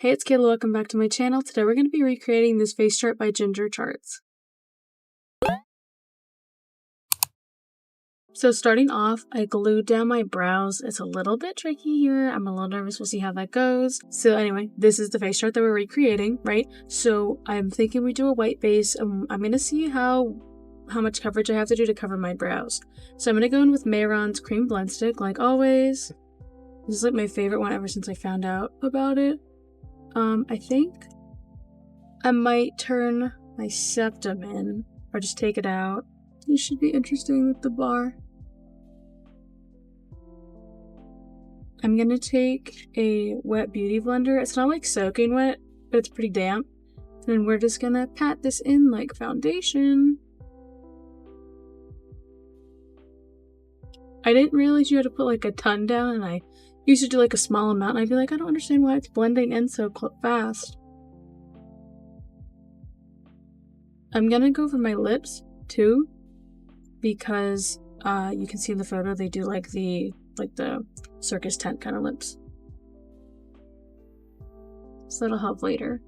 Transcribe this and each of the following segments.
Hey, it's Kayla, welcome back to my channel. Today we're going to be recreating this face chart by gingerfacecharts. So starting off, I glued down my brows. It's a little bit tricky here. I'm a little nervous. We'll see how that goes. So anyway, this is the face chart that we're recreating, right? So I'm thinking we do a white base. I'm going to see how much coverage I have to do to cover my brows. So I'm going to go in with Mehron's Cream Blend Stick, like always. This is like my favorite one ever since I found out about it. I think I might turn my septum in or just take it out. This should be interesting with the bar. I'm gonna take a wet beauty blender. It's not like soaking wet, but it's pretty damp. And then we're just gonna pat this in like foundation. I didn't realize you had to put like a ton down, and I used to do like a small amount, and I'd be like, I don't understand why it's blending in so fast. I'm gonna go for my lips too, because you can see in the photo they do like the circus tent kind of lips. So that'll help later.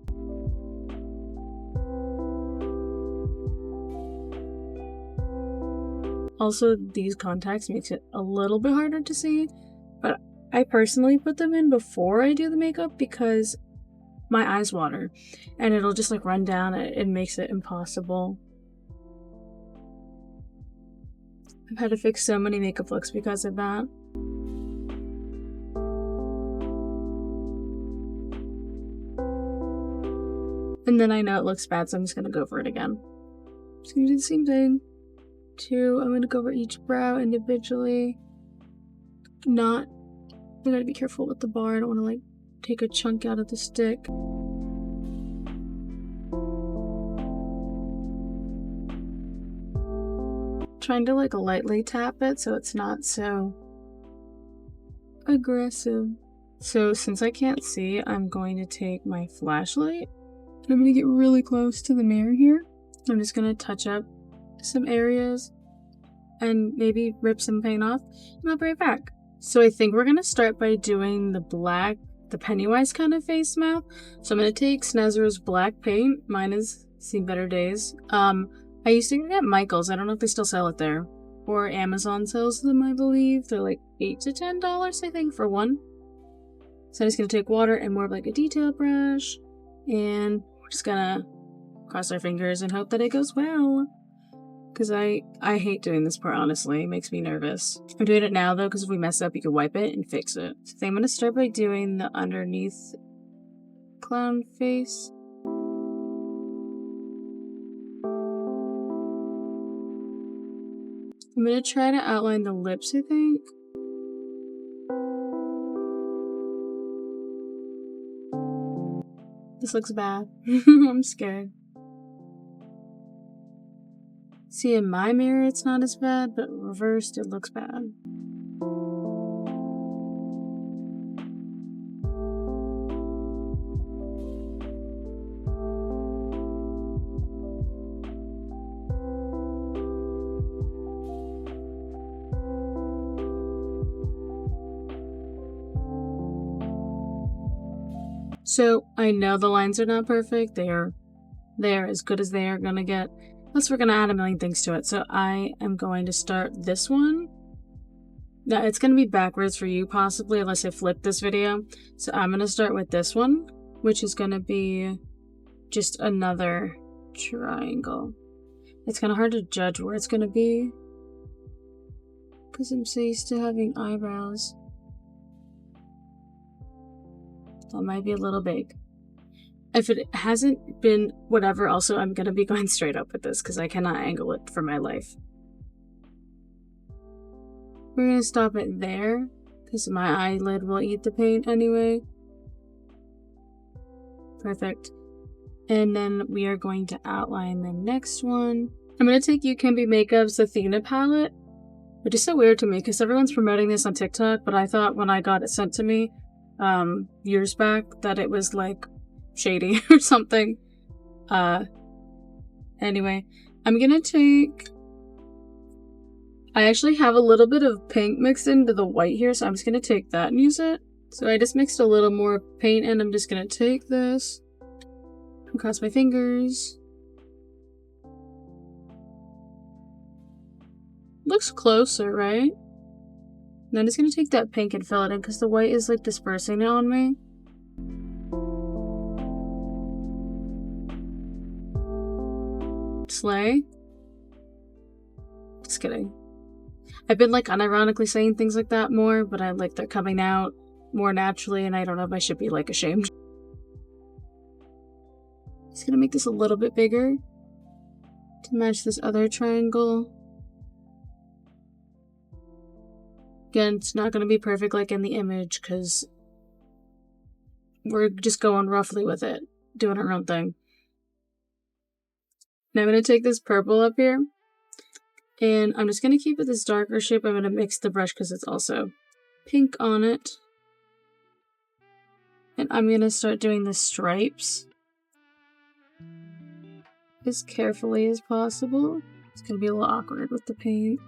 Also, these contacts makes it a little bit harder to see, but I personally put them in before I do the makeup because my eyes water and it'll just like run down. It makes it impossible. I've had to fix so many makeup looks because of that. And then I know it looks bad, so I'm just gonna go for it again. Just gonna do the same thing. I'm gonna go over each brow individually. I gotta be careful with the bar. I don't want to like take a chunk out of the stick. Trying to like lightly tap it so it's not so aggressive. So since I can't see, I'm going to take my flashlight. I'm gonna get really close to the mirror here. I'm just gonna touch up some areas and maybe rip some paint off, and I'll bring it back. So I think we're gonna start by doing the Pennywise kind of face mouth. So I'm gonna take Snezer's black paint. Mine has seen better days. I used to get Michael's. I don't know if they still sell it there, or Amazon sells them, I believe. They're like $8 to $10, I think, for one. So I'm just gonna take water and more of like a detail brush, and we're just gonna cross our fingers and hope that it goes well. Because I hate doing this part, honestly. It makes me nervous. I'm doing it now, though, because if we mess up, you can wipe it and fix it. So I'm going to start by doing the underneath clown face. I'm going to try to outline the lips, I think. This looks bad. I'm scared. See, in my mirror it's not as bad, but reversed it looks bad. So I know the lines are not perfect. They're as good as they are gonna get. Unless we're going to add a million things to it. So I am going to start this one. Now it's going to be backwards for you possibly unless I flip this video. So I'm going to start with this one, which is going to be just another triangle. It's kind of hard to judge where it's going to be because I'm so used to having eyebrows. That might be a little big. If it hasn't been whatever, also I'm gonna be going straight up with this because I cannot angle it for my life. We're gonna stop it there because my eyelid will eat the paint anyway. Perfect. And then we are going to outline the next one. I'm gonna take You Can Be Makeup's Athena palette, which is so weird to me because everyone's promoting this on TikTok, but I thought when I got it sent to me years back that it was like shady or something. Anyway, I'm gonna take, I actually have a little bit of pink mixed into the white here, so I'm just gonna take that and use it. So I just mixed a little more paint in. I'm just gonna take this and cross my fingers. Looks closer, right? And I'm just gonna take that pink and fill it in because the white is like dispersing it on me. Slay. Just kidding. I've been like unironically saying things like that more, but I like they're coming out more naturally and I don't know if I should be like ashamed. Just gonna make this a little bit bigger to match this other triangle. Again, it's not gonna be perfect like in the image because we're just going roughly with it, doing our own thing. Now I'm gonna take this purple up here and I'm just gonna keep it this darker shape. I'm gonna mix the brush because it's also pink on it. And I'm gonna start doing the stripes as carefully as possible. It's gonna be a little awkward with the paint.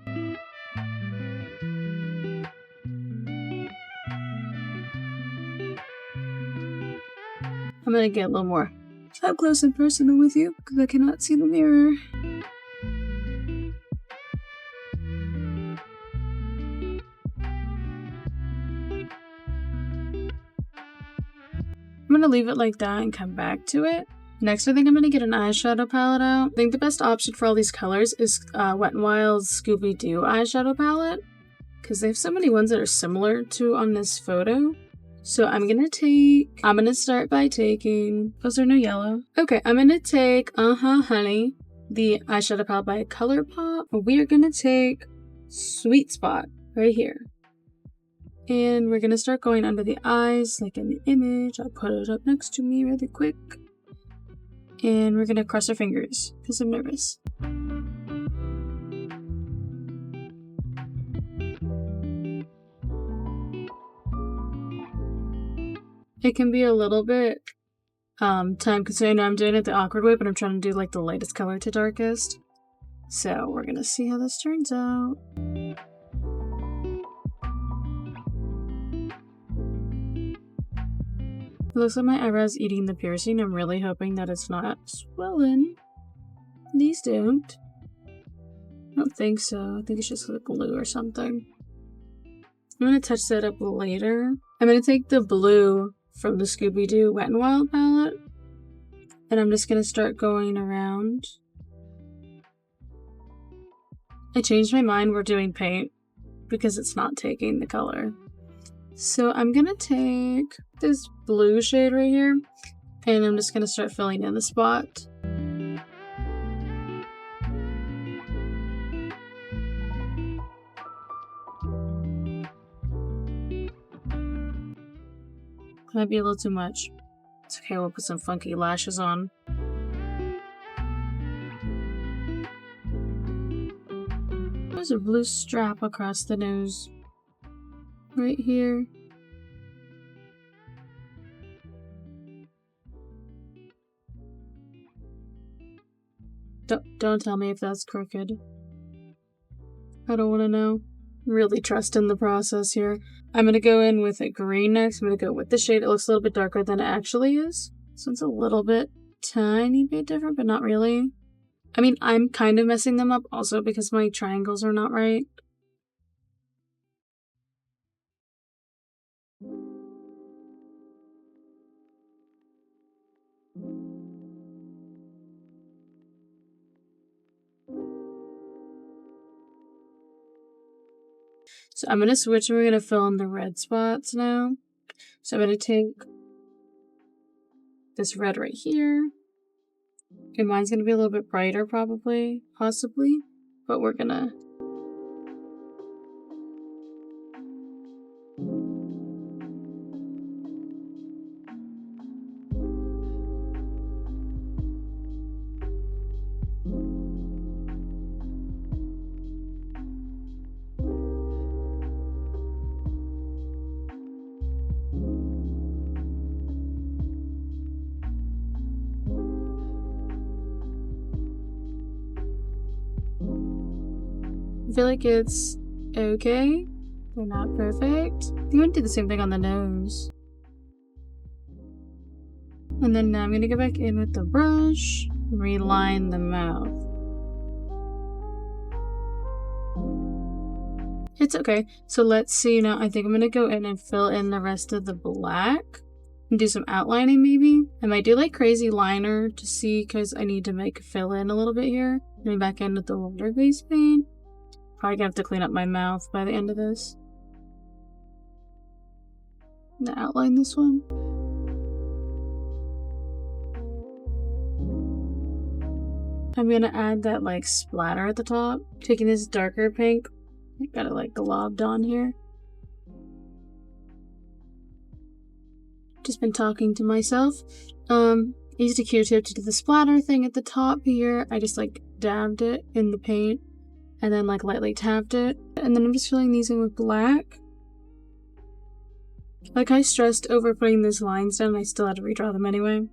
I'm gonna get a little more up close and personal with you because I cannot see the mirror. I'm gonna leave it like that and come back to it. Next, I think I'm gonna get an eyeshadow palette out. I think the best option for all these colors is Wet n Wild's Scooby-Doo eyeshadow palette because they have so many ones that are similar to on this photo. So I'm gonna start by taking, oh, is there no yellow? Okay, I'm gonna take, honey, the eyeshadow palette by ColourPop. We are gonna take Sweet Spot right here. And we're gonna start going under the eyes, like in the image. I'll put it up next to me really quick. And we're gonna cross our fingers, because I'm nervous. It can be a little bit time consuming. I'm doing it the awkward way, but I'm trying to do like the lightest color to darkest. So we're gonna see how this turns out. It looks like my eyebrow's eating the piercing. I'm really hoping that it's not swollen. Please don't. I don't think so. I think it's just like glue or something. I'm gonna touch that up later. I'm gonna take the blue from the Scooby-Doo Wet n Wild palette. And I'm just gonna start going around. I changed my mind. We're doing paint because it's not taking the color. So I'm gonna take this blue shade right here and I'm just gonna start filling in the spot. Might be a little too much. It's okay, we'll put some funky lashes on. There's a blue strap across the nose. Right here. Don't tell me if that's crooked. I don't want to know. Really trust in the process here. I'm going to go in with a green next. I'm going to go with the shade. It looks a little bit darker than it actually is. So it's a little bit, tiny bit different, but not really. I mean, I'm kind of messing them up also because my triangles are not right. So I'm going to switch and we're going to fill in the red spots now. So I'm going to take this red right here. And mine's going to be a little bit brighter probably, possibly. But we're going to... I feel like it's okay. They're not perfect. I think I'm gonna do the same thing on the nose. And then now I'm gonna go back in with the brush, reline the mouth. It's okay. So let's see now. I think I'm gonna go in and fill in the rest of the black and do some outlining maybe. I might do like crazy liner to see because I need to make fill in a little bit here. Going back in with the water-based paint. Probably gonna have to clean up my mouth by the end of this. I'm gonna outline this one. I'm gonna add that like splatter at the top. Taking this darker pink. Got it like globbed on here. Just been talking to myself. Used a Q-tip to do the splatter thing at the top here. I just like dabbed it in the paint and then like lightly tapped it. And then I'm just filling these in with black. Like I stressed over putting these lines down, I still had to redraw them anyway.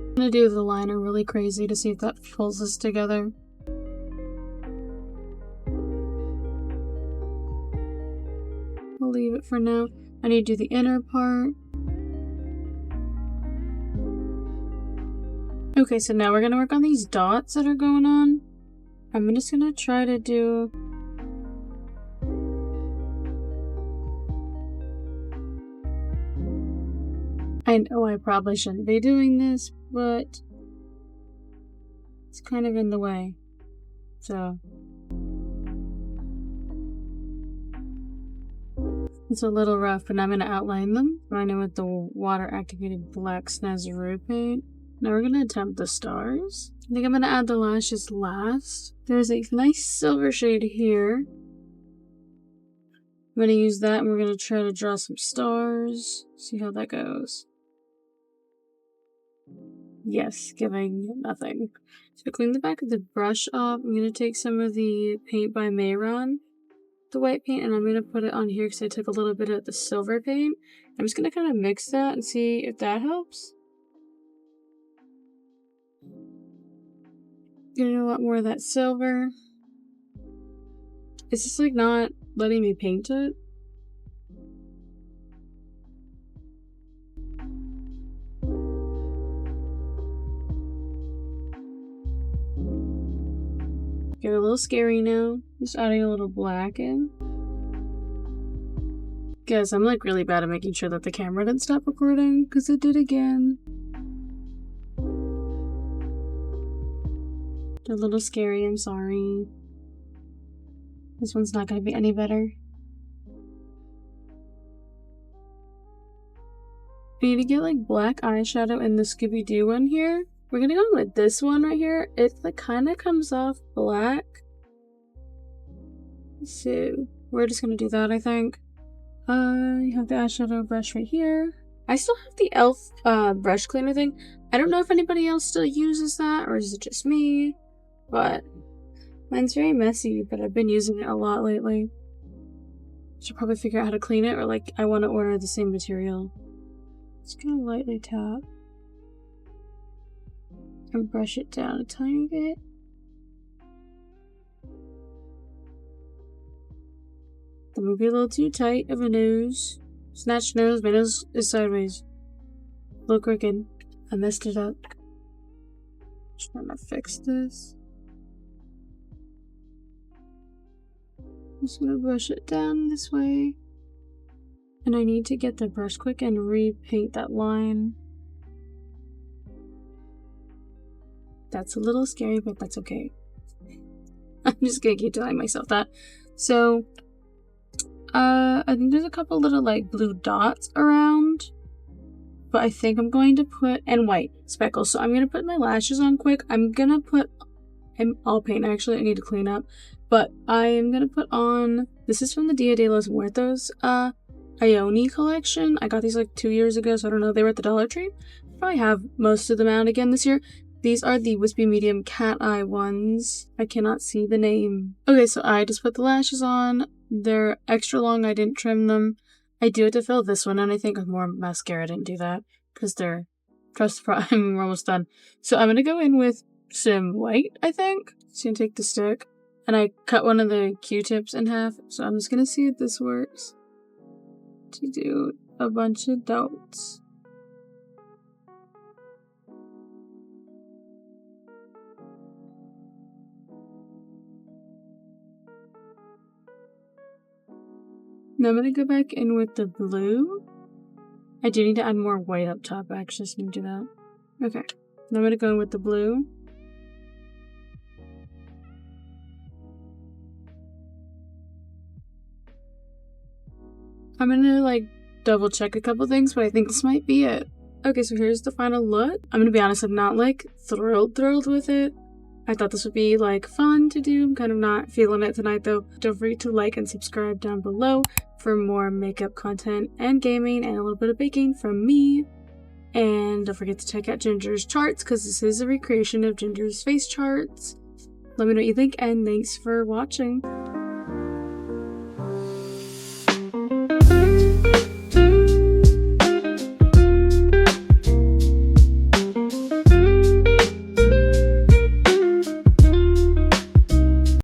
I'm gonna do the liner really crazy to see if that pulls this together. I'll leave it for now. I need to do the inner part. Okay, so now we're gonna work on these dots that are going on. I'm just gonna try to do... I know I probably shouldn't be doing this, but it's kind of in the way. So it's a little rough, but now I'm going to outline them. Right now with the water activated black Snazaroo paint. Now we're going to attempt the stars. I think I'm going to add the lashes last. There's a nice silver shade here. I'm going to use that and we're going to try to draw some stars. See how that goes. Yes, giving nothing. So clean the back of the brush up. I'm going to take some of the paint by Mayron, the white paint, and I'm going to put it on here because I took a little bit of the silver paint. I'm just going to kind of mix that and see if that helps. Getting a lot more of that silver. It's just like not letting me paint it. Get a little scary now. Just adding a little black in. Guys, I'm like really bad at making sure that the camera didn't stop recording because it did again. A little scary, I'm sorry. This one's not gonna be any better. We need to get like black eyeshadow in the Scooby-Doo one here. We're gonna go with this one right here. It like kind of comes off black. So we're just gonna do that, I think. I have the eyeshadow brush right here. I still have the e.l.f. Brush cleaner thing. I don't know if anybody else still uses that or is it just me, but mine's very messy, but I've been using it a lot lately. Should probably figure out how to clean it, or like I want to order the same material. Just gonna lightly tap and brush it down a tiny bit. That would be a little too tight of a nose. Snatched nose, my nose is sideways. A little crooked. I messed it up. Just trying to fix this. Just gonna brush it down this way. And I need to get the brush quick and repaint that line. That's a little scary, but that's okay. I'm just gonna keep telling myself that. So, I think there's a couple little like blue dots around. But I think I'm going to put, and white speckles. So I'm gonna put my lashes on quick. I'm gonna put, I'll paint actually, I need to clean up. But I am gonna put on, this is from the Dia de los Muertos Ione collection. I got these like 2 years ago, so I don't know, they were at the Dollar Tree. Probably have most of them out again this year. These are the Wispy Medium Cat Eye ones. I cannot see the name. Okay, so I just put the lashes on. They're extra long, I didn't trim them. I do have to fill this one, and I think with more mascara I didn't do that. because they're we're almost done. So I'm gonna go in with some white, I think. So I'm gonna take the stick, and I cut one of the Q-tips in half. So I'm just gonna see if this works to do a bunch of dots. Now I'm gonna go back in with the blue. I do need to add more white up top, actually, so I'm gonna do that. Okay, now I'm gonna go in with the blue. I'm gonna like double check a couple things, but I think this might be it. Okay, so here's the final look. I'm gonna be honest, I'm not like thrilled with it. I thought this would be like fun to do. I'm kind of not feeling it tonight though. Don't forget to like and subscribe down below for more makeup content and gaming and a little bit of baking from me. And don't forget to check out Ginger's charts because this is a recreation of Ginger's face charts. Let me know what you think and thanks for watching.